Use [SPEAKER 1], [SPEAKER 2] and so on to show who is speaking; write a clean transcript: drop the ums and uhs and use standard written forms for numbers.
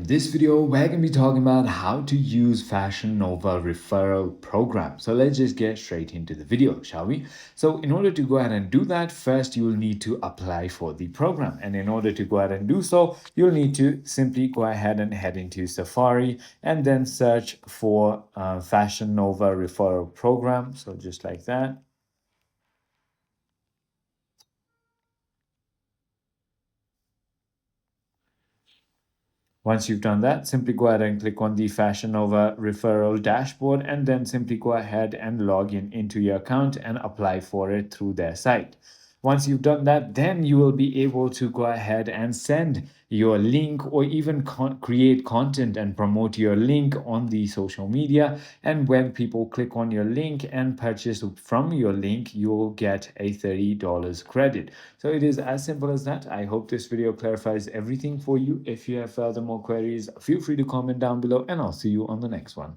[SPEAKER 1] In this video, we're going to be talking about how to use Fashion Nova referral program. So let's just get straight into the video, shall we? So in order to go ahead and do that, first you will need to apply for the program. And in order to go ahead and do so, you'll need to simply go ahead and head into Safari and then search for Fashion Nova referral program. So just like that. Once you've done that, simply go ahead and click on the Fashion Nova referral dashboard and then simply go ahead and log in into your account and apply for it through their site. Once you've done that, then you will be able to go ahead and send your link or even create content and promote your link on the social media. And when people click on your link and purchase from your link, you will get a $30 credit. So it is as simple as that. I hope this video clarifies everything for you. If you have further more queries, feel free to comment down below and I'll see you on the next one.